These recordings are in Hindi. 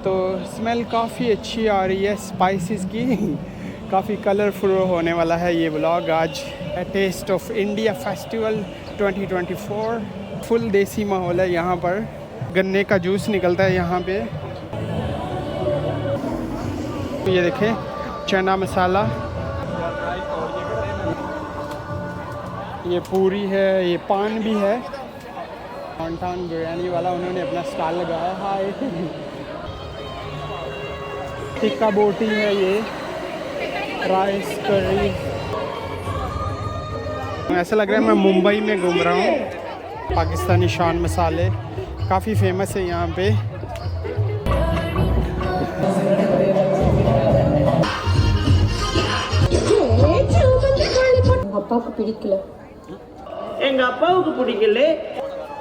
तो स्मेल काफ़ी अच्छी आ रही है स्पाइसेस की। काफ़ी कलरफुल होने वाला है ये व्लॉग आज। Taste of India festival 2024 full देसी माहौल है यहाँ पर। गन्ने का जूस निकलता है यहाँ पे। ये देखें चना मसाला, ये पूरी है, ये पान भी है। टाउन बिरयानी वाला उन्होंने अपना स्टॉल लगाया है। हाय टिक्का बोटी है, ये राइस करी। ऐसा लग रहा है मैं मुंबई में घूम रहा हूँ। पाकिस्तानी शान मसाले काफ़ी फेमस है यहाँ पे।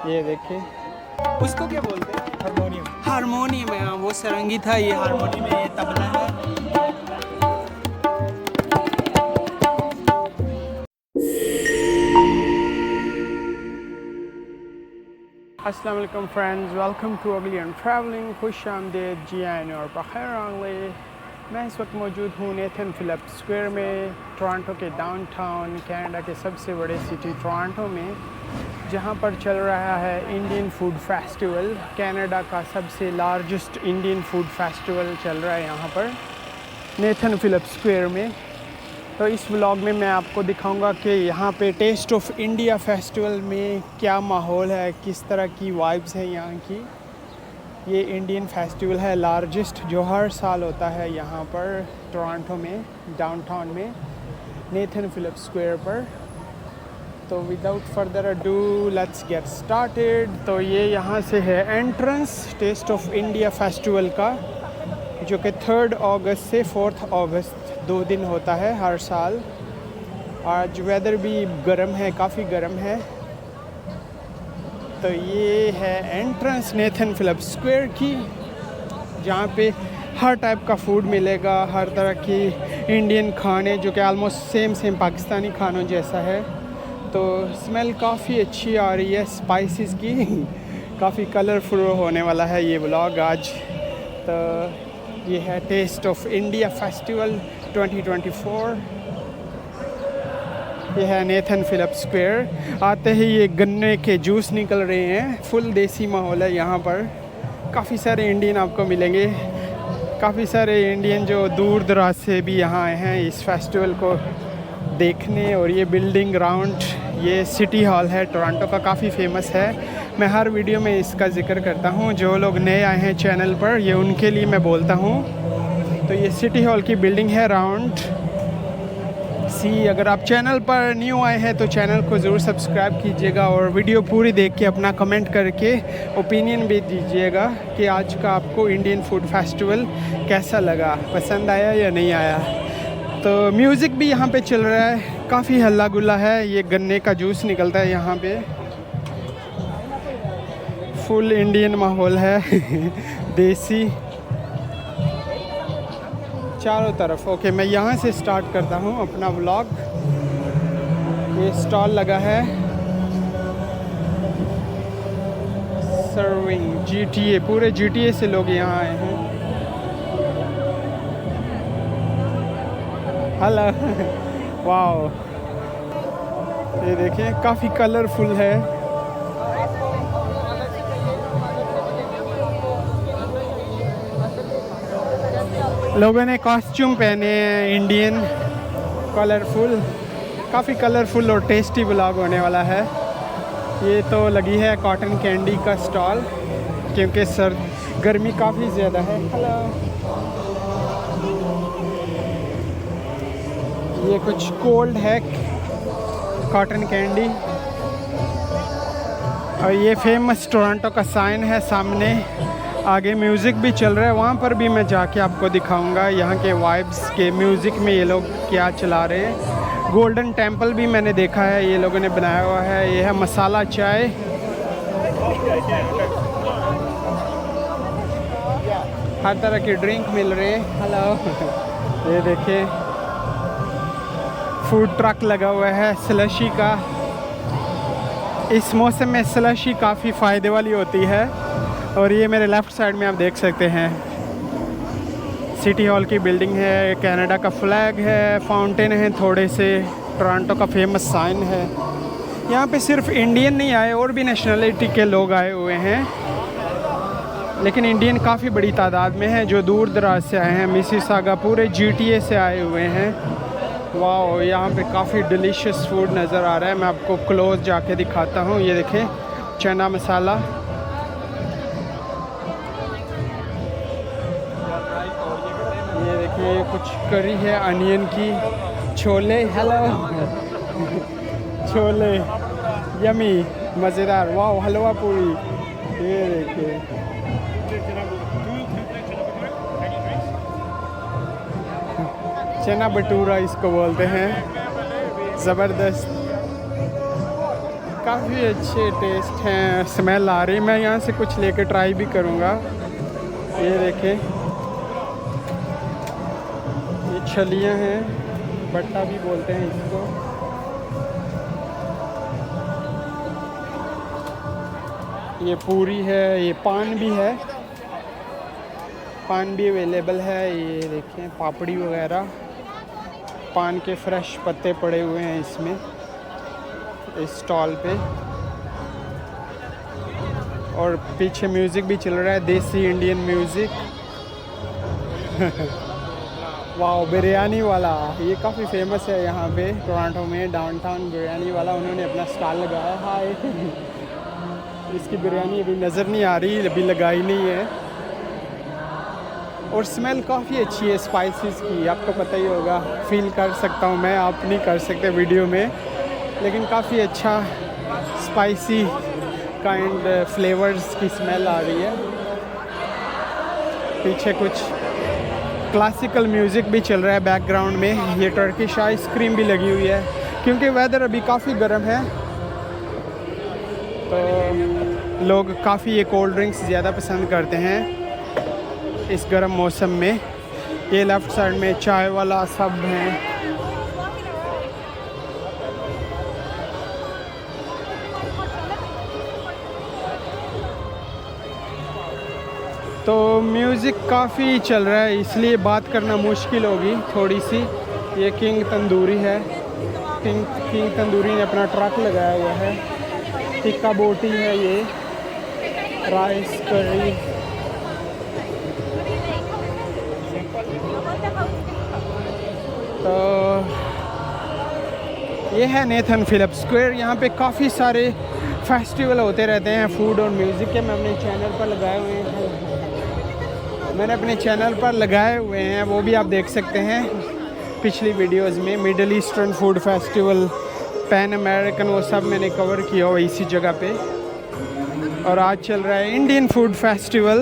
ये देखिए उसको क्या बोलते हैं? हारमोनियम। हारमोनियम है, वो सरंगी था, ये हारमोनियम है, ये तबला है। अस्सलाम वालेकुम फ्रेंड्स, वेलकम टू अगली एंड ट्रैवलिंग। खुश आमदीद जी आइन और बखैर आंगले। मैं इस वक्त मौजूद हूँ नेथन फिलिप्स स्क्वायर में, टोरंटो के डाउनटाउन, कनाडा के सबसे बड़े सिटी टोरंटो में, जहाँ पर चल रहा है इंडियन फूड फेस्टिवल। कनाडा का सबसे लार्जेस्ट इंडियन फूड फेस्टिवल चल रहा है यहाँ पर नेथन फिलिप्स स्क्वायर में। तो इस व्लॉग में मैं आपको दिखाऊंगा कि यहाँ पे टेस्ट ऑफ इंडिया फेस्टिवल में क्या माहौल है, किस तरह की वाइब्स है यहाँ की। ये इंडियन फेस्टिवल है लार्जेस्ट, जो हर साल होता है यहाँ पर टोरंटो में, डाउनटाउन में, नेथन फिलिप्स स्क्वायर पर। तो without further ado let's get started. तो ये यहाँ से है entrance taste of India festival का, जो कि 3 अगस्त से 4 अगस्त 2 दिन होता है हर साल। आज वेदर भी गर्म है, काफ़ी गर्म है। तो ये है एंट्रेंस नेथन फिलिप्स स्क्वायर की, जहाँ पे हर टाइप का फूड मिलेगा, हर तरह की इंडियन खाने, जो कि आलमोस्ट सेम पाकिस्तानी खानों जैसा है। तो स्मेल काफ़ी अच्छी आ रही है स्पाइसेस की। काफ़ी कलरफुल होने वाला है ये व्लॉग आज। तो ये है टेस्ट ऑफ इंडिया फेस्टिवल 2024। ये है नेथन फिलिप्स स्क्वायर। आते ही ये गन्ने के जूस निकल रहे हैं, फुल देसी माहौल है यहाँ पर। काफ़ी सारे इंडियन आपको मिलेंगे, काफ़ी सारे इंडियन जो दूर दराज से भी यहाँ आए हैं इस फेस्टिवल को देखने। और ये बिल्डिंग ग्राउंड, ये सिटी हॉल है टोरंटो का, काफ़ी फेमस है। मैं हर वीडियो में इसका जिक्र करता हूँ। जो लोग नए आए हैं चैनल पर, ये उनके लिए मैं बोलता हूँ। तो ये सिटी हॉल की बिल्डिंग है राउंड सी। अगर आप चैनल पर न्यू आए हैं तो चैनल को ज़रूर सब्सक्राइब कीजिएगा और वीडियो पूरी देख के अपना कमेंट करके ओपिनियन भी दीजिएगा कि आज का आपको इंडियन फूड फेस्टिवल कैसा लगा, पसंद आया या नहीं आया। तो म्यूज़िक भी यहाँ पे चल रहा है, काफ़ी हल्ला गुल्ला है। ये गन्ने का जूस निकलता है यहाँ पे। फुल इंडियन माहौल है देसी चारों तरफ। ओके, मैं यहाँ से स्टार्ट करता हूँ अपना व्लॉग। ये स्टॉल लगा है सर्विंग GTA, पूरे GTA से लोग यहाँ आए हैं। हेलो वाओ, ये देखिए काफ़ी कलरफुल है। लोगों ने कॉस्ट्यूम पहने हैं इंडियन, कलरफुल, काफ़ी कलरफुल और टेस्टी व्लॉग होने वाला है। ये तो लगी है कॉटन कैंडी का स्टॉल, क्योंकि गर्मी काफ़ी ज़्यादा है। हेलो, ये कुछ कोल्ड है कॉटन कैंडी। और ये फेमस टोरंटो का साइन है सामने। आगे म्यूज़िक भी चल रहा है, वहाँ पर भी मैं जाके आपको दिखाऊंगा यहाँ के वाइब्स के म्यूज़िक में ये लोग क्या चला रहे हैं। गोल्डन टेम्पल भी मैंने देखा है, ये लोगों ने बनाया हुआ है। ये है मसाला चाय। हर तरह के ड्रिंक मिल रहे हैं। हेलो, ये देखिए फूड ट्रक लगा हुआ है स्लशी का। इस मौसम में स्लशी काफ़ी फ़ायदे वाली होती है। और ये मेरे लेफ़्ट साइड में आप देख सकते हैं सिटी हॉल की बिल्डिंग है, कनाडा का फ्लैग है, फाउंटेन है थोड़े से, टोरंटो का फेमस साइन है। यहाँ पे सिर्फ इंडियन नहीं आए, और भी नेशनलिटी के लोग आए हुए हैं, लेकिन इंडियन काफ़ी बड़ी तादाद में है जो दूर दराज से आए हैं। मिसिसागा पूरे GTA से आए हुए हैं। वाह, यहाँ पे काफ़ी डिलीशियस फूड नज़र आ रहा है। मैं आपको क्लोज जाके दिखाता हूँ। ये देखें, चना मसाला, ये देखिए कुछ करी है अनियन की, छोले, हेलो छोले यमी मज़ेदार। वाह, हलवा पूरी, ये देखिए। चना भटूरा इसको बोलते हैं, ज़बरदस्त, काफ़ी अच्छे टेस्ट हैं। स्मेल आ रही, मैं यहाँ से कुछ लेके ट्राई भी करूँगा। ये देखें, ये छलियाँ हैं, बट्टा भी बोलते हैं इसको। ये पूरी है, ये पान भी है, पान भी अवेलेबल है। ये देखें, पापड़ी वगैरह, पान के फ्रेश पत्ते पड़े हुए हैं इसमें, इस स्टॉल पे। और पीछे म्यूज़िक भी चल रहा है, देसी इंडियन म्यूज़िक। वाह, बिरयानी वाला, ये काफ़ी फेमस है यहाँ पे टोरंटो में, डाउनटाउन बिरयानी वाला। उन्होंने अपना स्टॉल लगाया। हाय इसकी बिरयानी अभी नज़र नहीं आ रही, अभी लगाई नहीं है। और स्मेल काफ़ी अच्छी है स्पाइसेस की, आपको पता ही होगा, फील कर सकता हूँ मैं, आप नहीं कर सकते वीडियो में, लेकिन काफ़ी अच्छा स्पाइसी काइंड फ्लेवर्स की स्मेल आ रही है। पीछे कुछ क्लासिकल म्यूज़िक भी चल रहा है बैकग्राउंड में। ये टर्किश आइसक्रीम भी लगी हुई है, क्योंकि वेदर अभी काफ़ी गर्म है तो लोग काफ़ी ये कोल्ड ड्रिंक्स ज़्यादा पसंद करते हैं इस गर्म मौसम में। ये लेफ़्ट साइड में चाय वाला सब हैं। तो म्यूज़िक काफ़ी चल रहा है, इसलिए बात करना मुश्किल होगी थोड़ी सी। ये किंग तंदूरी है, किंग तंदूरी ने अपना ट्रक लगाया हुआ है। टिक्का बोटी है, ये राइस करी। तो ये है नेथन फिलिप्स स्क्वायर। यहाँ पे काफ़ी सारे फेस्टिवल होते रहते हैं फूड और म्यूज़िक के। मैं अपने चैनल पर लगाए हुए हैं, मैंने अपने चैनल पर लगाए हुए हैं, वो भी आप देख सकते हैं पिछली वीडियोस में। Middle eastern food festival, pan American, वो सब मैंने कवर किया हुआ इसी जगह पे। और आज चल रहा है इंडियन फूड फेस्टिवल।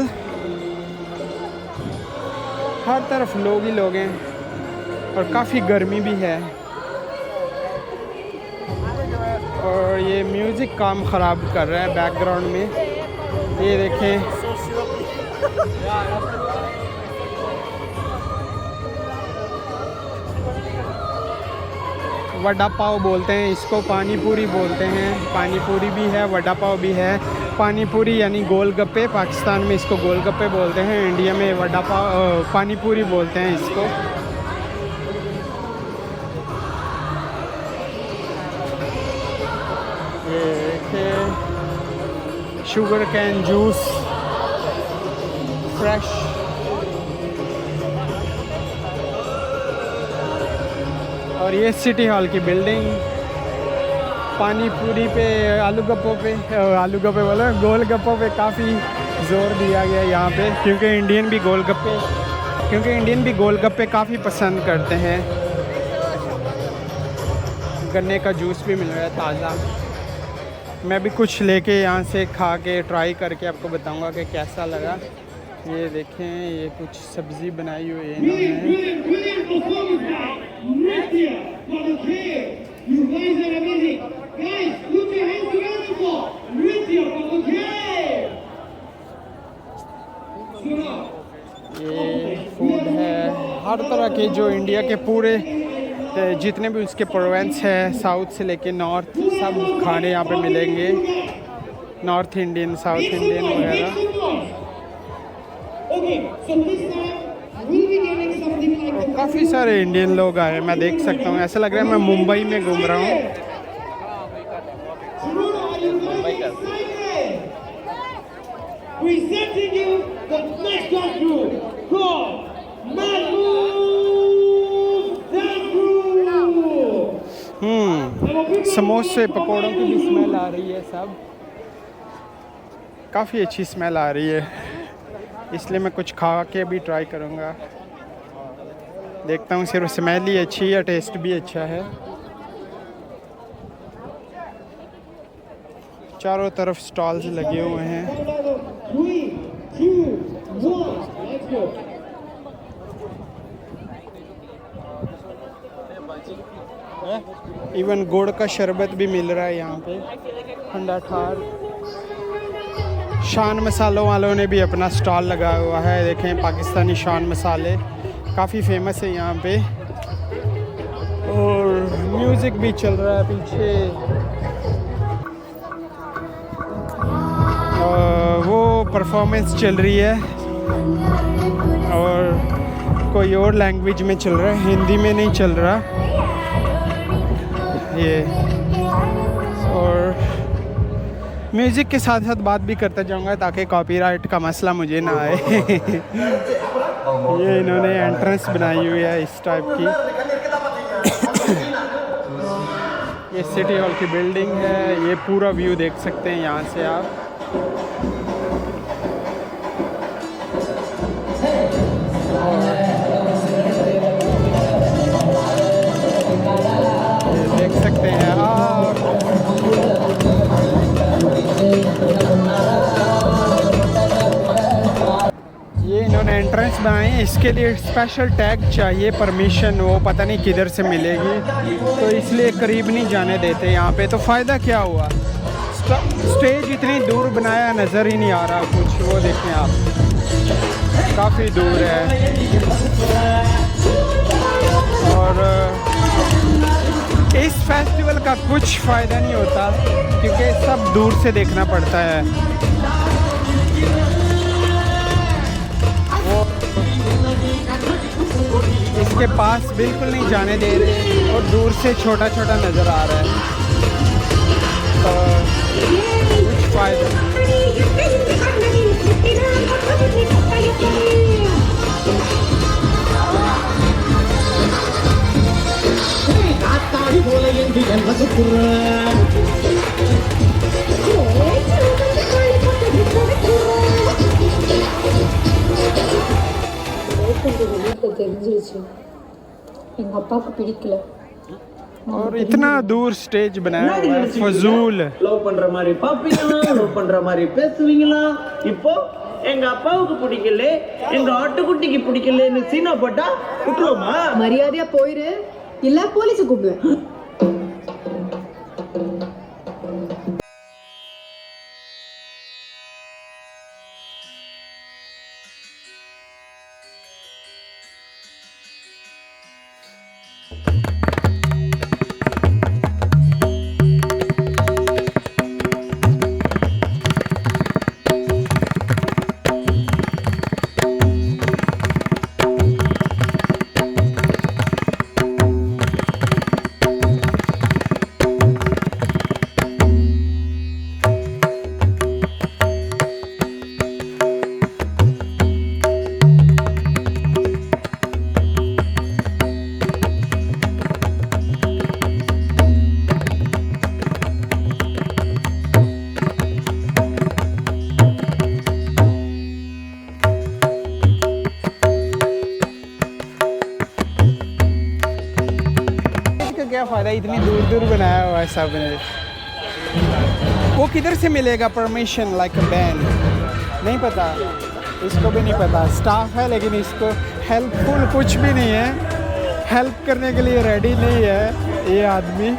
हर तरफ लोग ही लोग हैं और काफ़ी गर्मी भी है। और ये म्यूज़िक काम ख़राब कर रहा है बैकग्राउंड में, ये देखें। वड़ा पाव बोलते हैं इसको, पानी पूरी बोलते हैं। पानी पूरी भी है, वड़ा पाव भी है। पानी पूरी यानी गोलगप्पे, पाकिस्तान में इसको गोलगप्पे बोलते हैं, इंडिया में वड़ा पाव पानी पूरी बोलते हैं इसको। ये शुगर कैन जूस फ्रेश। और ये सिटी हॉल की बिल्डिंग। पानी पूरी पे, आलू गप्पों पे बोला, गोल गप्पों पे काफ़ी ज़ोर दिया गया यहाँ पे, क्योंकि इंडियन भी गोलगप्पे काफ़ी पसंद करते हैं। गन्ने का जूस भी मिल रहा है ताज़ा। मैं भी कुछ लेके यहाँ से खा के ट्राई करके आपको बताऊँगा कि कैसा लगा। ये देखें, ये कुछ सब्ज़ी बनाई हुई है ये फूड है हर तरह के, जो इंडिया के पूरे जितने भी उसके प्रोविंस है, साउथ से लेके नॉर्थ, सब खाने यहाँ पे मिलेंगे। नॉर्थ इंडियन, साउथ इंडियन वगैरह। काफ़ी सारे इंडियन लोग आए हैं, मैं देख सकता हूँ। ऐसा लग रहा है मैं मुंबई में घूम रहा हूँ। Presenting you the next group called समोसे पकौड़ों की भी स्मेल आ रही है सब, काफ़ी अच्छी स्मेल आ रही है, इसलिए मैं कुछ खा के भी ट्राई करूँगा। देखता हूँ सिर्फ स्मेल ही अच्छी है या टेस्ट भी अच्छा है। चारों तरफ स्टॉल्स लगे हुए हैं। 3, 2, 1, let's go. इवन गुड़ का शरबत भी मिल रहा है यहाँ पे, ठंडा ठार। शान मसालों वालों ने भी अपना स्टॉल लगाया हुआ है। देखें, पाकिस्तानी शान मसाले काफ़ी फेमस है यहाँ पे, और म्यूज़िक भी चल रहा है पीछे। वो परफॉर्मेंस चल रही है और कोई और लैंग्वेज में चल रहा है, हिंदी में नहीं चल रहा ये। और म्यूज़िक के साथ साथ बात भी करता जाऊंगा ताकि कॉपीराइट का मसला मुझे ना आए। ये इन्होंने एंट्रेंस बनाई हुई है इस टाइप की। ये सिटी हॉल की बिल्डिंग है, ये पूरा व्यू देख सकते हैं यहाँ से आप। देख सकते हैं आप, ये इन्होंने एंट्रेंस बनाई है। इसके लिए स्पेशल टैग चाहिए, परमिशन, वो पता नहीं किधर से मिलेगी, तो इसलिए करीब नहीं जाने देते यहाँ पे। तो फ़ायदा क्या हुआ, स्टेज इतनी दूर बनाया, नज़र ही नहीं आ रहा कुछ। वो देखें आप, काफ़ी दूर है। और इस फेस्टिवल का कुछ फ़ायदा नहीं होता क्योंकि सब दूर से देखना पड़ता है। वो इसके पास बिल्कुल नहीं जाने दे रहे और दूर से छोटा छोटा नज़र आ रहा है, तो कुछ फ़ायदा नहीं। और इतना दूर स्टेज बनाया हुआ है, फजूल। லவ் பண்ற மாதிரி பாப்பீங்களா, லவ் பண்ற மாதிரி பேசுவீங்களா? இப்போ எங்க அப்பாவுக்கு பிடிக்கல, எங்க ஆட்டுக்குட்டிக்கு பிடிக்கலன்னு சீனா போட்டா விட்டுருவோமா? மரியாதையா போயிரு, இல்ல போலீஸ் கூப்பிடுவேன். क्या फ़ायदा, इतनी दूर दूर बनाया हुआ है सब ने। वो किधर से मिलेगा परमिशन, लाइक अ बैन, नहीं पता, इसको भी नहीं पता। स्टाफ है लेकिन इसको हेल्पफुल कुछ भी नहीं है, हेल्प करने के लिए रेडी नहीं है ये आदमी।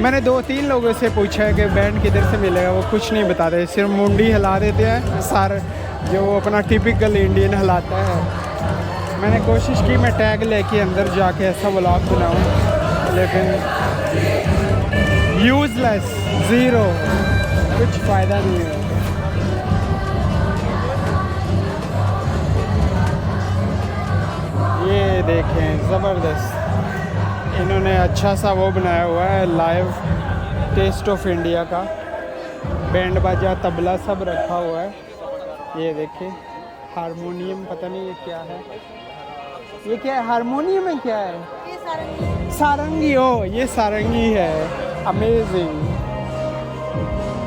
मैंने 2-3 लोगों से पूछा है कि बैंड किधर से मिलेगा, वो कुछ नहीं बताते, सिर्फ मुंडी हिला देते हैं सर, जो वो अपना टिपिकल इंडियन हिलाता है। मैंने कोशिश की मैं टैग लेके अंदर जाके ऐसा व्लॉग बनाऊं, लेकिन यूज़लेस, ज़ीरो, कुछ फ़ायदा नहीं है। ये देखें ज़बरदस्त, इन्होंने अच्छा सा वो बनाया हुआ है लाइव टेस्ट ऑफ इंडिया का, बैंड बाजा तबला सब रखा हुआ है। ये देखिए हारमोनियम, पता नहीं ये क्या है, ये क्या है, हारमोनियम है क्या है, सारंगी। हो ये सारंगी है, अमेजिंग।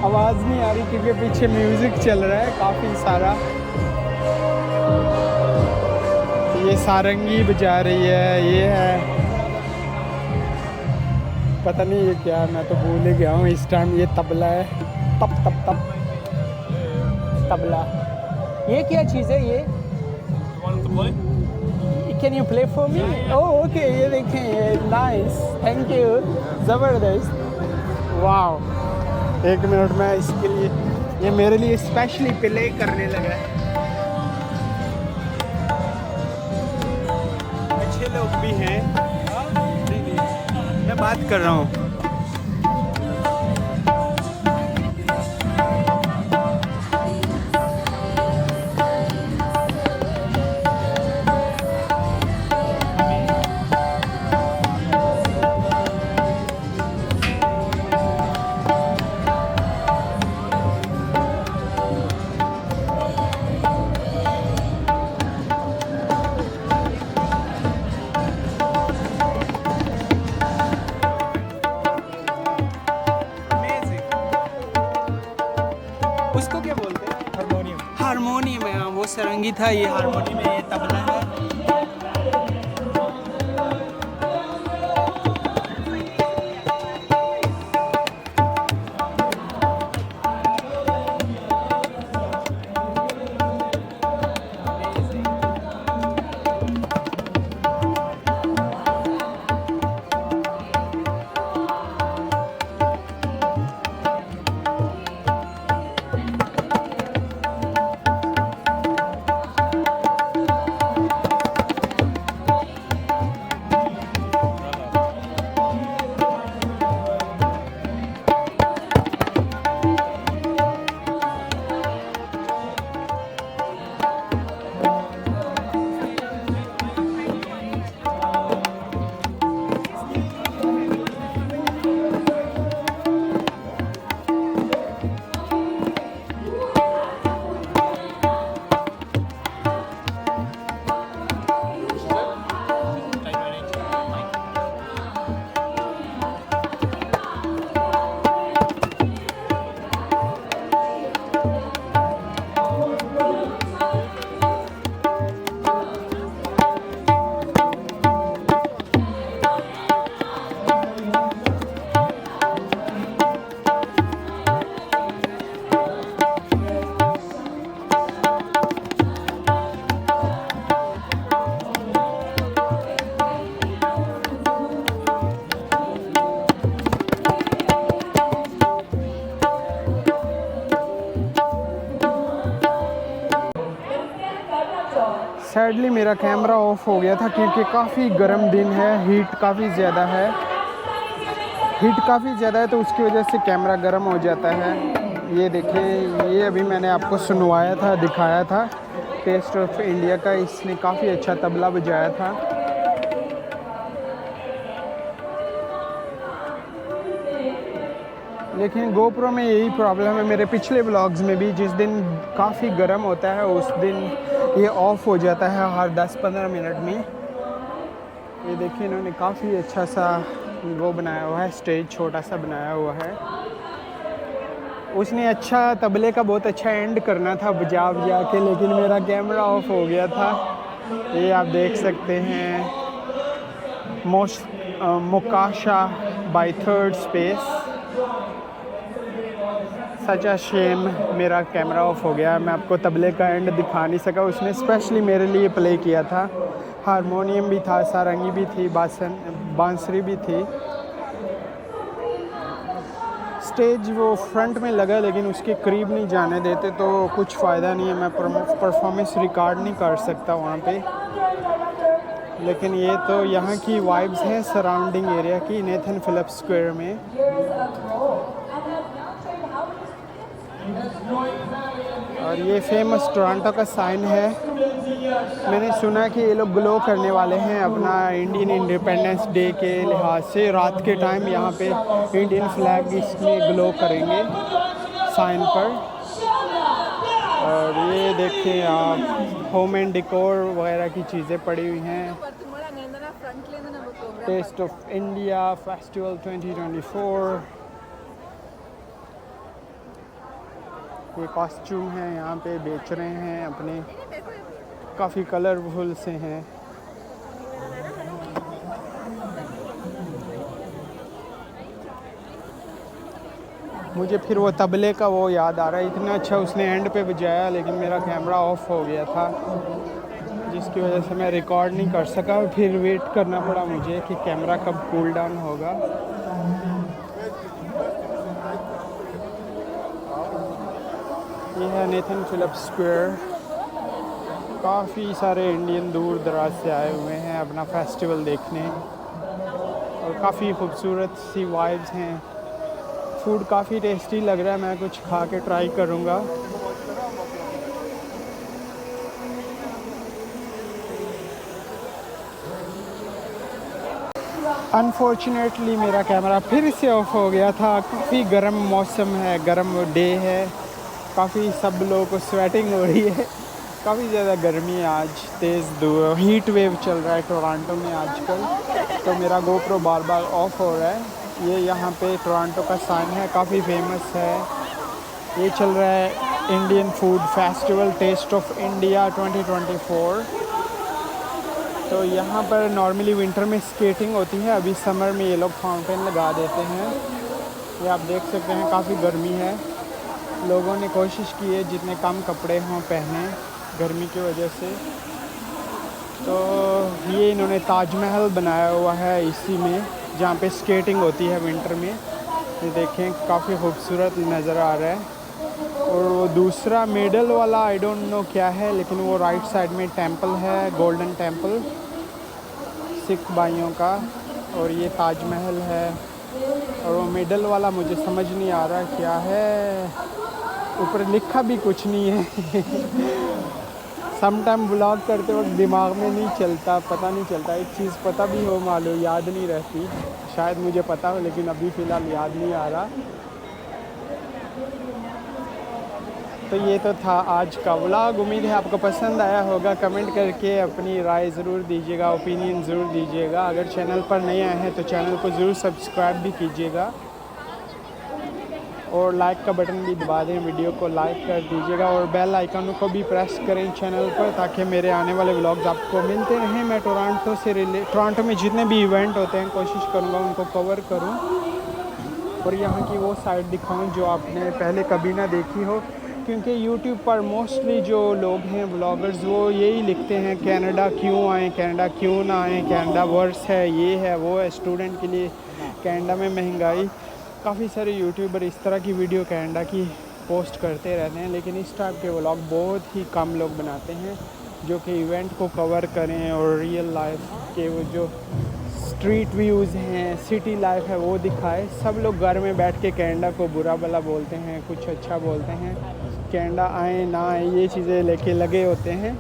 आवाज़ नहीं आ रही क्योंकि पीछे म्यूज़िक चल रहा है काफ़ी सारा। ये सारंगी बजा रही है, ये है पता नहीं ये क्या है, मैं तो भूल ही गया हूँ इस टाइम। ये तबला है, तप तप तप तबला। ये क्या चीज़ है ये? Can you play for me? Oh okay, ये देखें, ये नाइस, थैंक यू, ज़बरदस्त, वाह। एक मिनट में इसके लिए, ये मेरे लिए स्पेशली प्ले करने लगा है। अच्छे लोग भी हैं, मैं बात कर रहा हूँ। उसको क्या बोलते हैं? हारमोनियम। हारमोनियम है, हाँ, वो सारंगी था, ये हारमोनियम है, ये तबला है। सैडली मेरा कैमरा ऑफ हो गया था क्योंकि काफ़ी गर्म दिन है, हीट काफ़ी ज़्यादा है, तो उसकी वजह से कैमरा गर्म हो जाता है। ये देखिए, ये अभी मैंने आपको सुनवाया था, दिखाया था टेस्ट ऑफ इंडिया का, इसने काफ़ी अच्छा तबला बजाया था। लेकिन गोप्रो में यही प्रॉब्लम है, मेरे पिछले व्लॉग्स में भी जिस दिन काफ़ी गर्म होता है उस दिन ये ऑफ़ हो जाता है हर 10-15 मिनट में। ये देखिए इन्होंने काफ़ी अच्छा सा वो बनाया हुआ है, स्टेज छोटा सा बनाया हुआ है। उसने अच्छा तबले का बहुत अच्छा एंड करना था बजा के, लेकिन मेरा कैमरा ऑफ हो गया था। ये आप देख सकते हैं, मोकाशा by third space. Such a shame, मेरा कैमरा ऑफ हो गया, मैं आपको तबले का एंड दिखा नहीं सका। उसने स्पेशली मेरे लिए प्ले किया था, हारमोनियम भी था, सारंगी भी थी, बांसुरी भी थी। स्टेज वो फ्रंट में लगा लेकिन उसके करीब नहीं जाने देते, तो कुछ फ़ायदा नहीं है, मैं परफॉर्मेंस रिकॉर्ड नहीं कर सकता वहाँ पे। लेकिन ये तो यहाँ की वाइब्स हैं सराउंडिंग एरिया की, नेथन फिलिप्स स्क्वायर में। और ये फेमस टोरंटो का साइन है। मैंने सुना कि ये लोग ग्लो करने वाले हैं अपना इंडियन इंडिपेंडेंस डे के लिहाज से। रात के टाइम यहाँ पे इंडियन फ्लैग इसमें ग्लो करेंगे साइन पर। और ये देखिए आप होम एंड डेकोर वगैरह की चीज़ें पड़ी हुई हैं। Taste of India festival 2024। ये कॉस्ट्यूम है यहाँ पे बेच रहे हैं अपने, काफ़ी कलरफुल से हैं। मुझे फिर वो तबले का वो याद आ रहा है, इतना अच्छा उसने एंड पे बजाया लेकिन मेरा कैमरा ऑफ हो गया था, जिसकी वजह से मैं रिकॉर्ड नहीं कर सका। फिर वेट करना पड़ा मुझे कि कैमरा कब कूल डाउन होगा। ये है नेथन फिलिप्स स्क्वायर। काफ़ी सारे इंडियन दूर दराज से आए हुए हैं अपना फेस्टिवल देखने, और काफ़ी खूबसूरत सी वाइब्स हैं। फूड काफ़ी टेस्टी लग रहा है, मैं कुछ खा के ट्राई करूँगा। अनफॉर्चुनेटली मेरा कैमरा फिर से ऑफ हो गया था। काफ़ी गर्म मौसम है, गर्म डे है, काफ़ी सब लोगों को स्वेटिंग हो रही है, काफ़ी ज़्यादा गर्मी है आज, तेज़ हीट वेव चल रहा है टोरंटो में आजकल, तो मेरा गोप्रो बार बार ऑफ हो रहा है। ये यहाँ पे टोरंटो का साइन है, काफ़ी फेमस है। ये चल रहा है Indian food festival taste of India 2024। तो यहाँ पर नॉर्मली विंटर में स्केटिंग होती है, अभी समर में ये लोग फाउंटेन लगा देते हैं। ये आप देख सकते हैं काफ़ी गर्मी है, लोगों ने कोशिश की है जितने कम कपड़े हों पहने गर्मी की वजह से। तो ये इन्होंने ताजमहल बनाया हुआ है इसी में, जहाँ पे स्केटिंग होती है विंटर में। ये देखें काफ़ी खूबसूरत नज़र आ रहा है। और वो दूसरा मिडल वाला आई डोंट नो क्या है, लेकिन वो राइट साइड में टेंपल है, गोल्डन टेंपल सिख भाइयों का, और ये ताजमहल है। और वो मिडल वाला मुझे समझ नहीं आ रहा क्या है, ऊपर लिखा भी कुछ नहीं है। सम टाइम ब्लॉग करते वक्त दिमाग में नहीं चलता, पता नहीं चलता, एक चीज़ पता भी हो मालूम याद नहीं रहती, शायद मुझे पता हो लेकिन अभी फ़िलहाल याद नहीं आ रहा। तो ये तो था आज का व्लॉग, उम्मीद है आपको पसंद आया होगा। कमेंट करके अपनी राय ज़रूर दीजिएगा, ओपिनियन ज़रूर दीजिएगा। अगर चैनल पर नए आए हैं तो चैनल को ज़रूर सब्सक्राइब भी कीजिएगा, और लाइक का बटन भी दबा दें, वीडियो को लाइक कर दीजिएगा, और बेल आइकन को भी प्रेस करें चैनल पर, ताकि मेरे आने वाले व्लॉग्स आपको मिलते रहें। मैं टोरंटो में जितने भी इवेंट होते हैं कोशिश करूँगा उनको कवर करूँ, और यहाँ की वो साइड दिखाऊँ जो आपने पहले कभी ना देखी हो। क्योंकि यूट्यूब पर मोस्टली जो लोग हैं व्लॉगर्स, वो यही लिखते हैं कनाडा क्यों आएँ, कनाडा क्यों ना आएँ, कनाडा वर्स है, ये है वो है, स्टूडेंट के लिए कनाडा में महंगाई। काफ़ी सारे यूट्यूबर इस तरह की वीडियो कनाडा की पोस्ट करते रहते हैं, लेकिन इस टाइप के व्लॉग बहुत ही कम लोग बनाते हैं जो कि इवेंट को कवर करें और रियल लाइफ के वो जो स्ट्रीट व्यूज़ हैं, सिटी लाइफ है वो दिखाए। सब लोग घर में बैठ के कनाडा को बुरा भला बोलते हैं, कुछ अच्छा बोलते हैं, कनाडा आए ना आए ये चीज़ें लेके लगे होते हैं,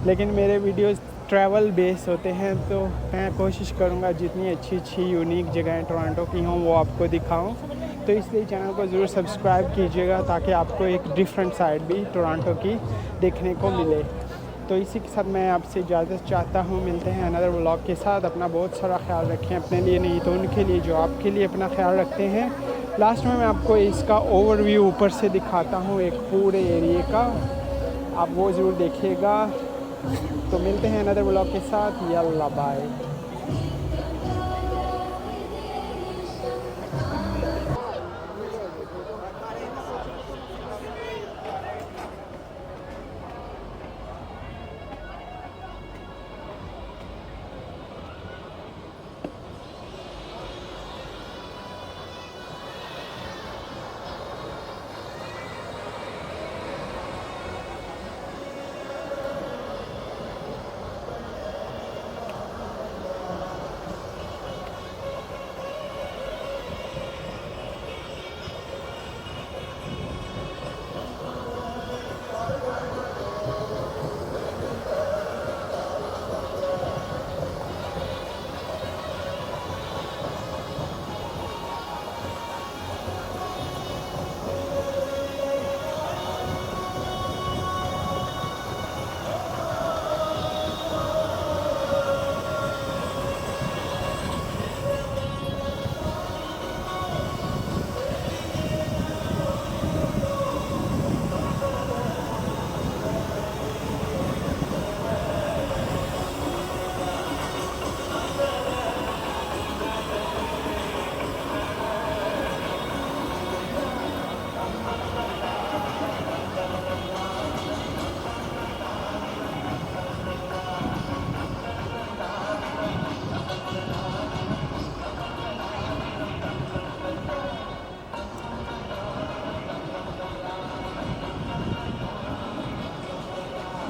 लेकिन मेरे वीडियोस ट्रैवल बेस होते हैं, तो मैं कोशिश करूँगा जितनी अच्छी अच्छी यूनिक जगहें टोरंटो की हों वो आपको दिखाऊं। तो इसलिए चैनल को ज़रूर सब्सक्राइब कीजिएगा, ताकि आपको एक डिफरेंट साइड भी टोरंटो की देखने को मिले। तो इसी के साथ मैं आपसे इजाज़त चाहता हूँ, मिलते हैं अनदर व्लॉग के साथ। अपना बहुत सारा ख्याल रखें, अपने लिए नहीं तो उनके लिए जो आपके लिए अपना ख्याल रखते हैं। लास्ट में मैं आपको इसका ओवरव्यू ऊपर से दिखाता हूँ एक पूरे एरिए का, आप वो ज़रूर देखिएगा। तो मिलते हैं अनदर व्लॉग के साथ, यल्ला बाय।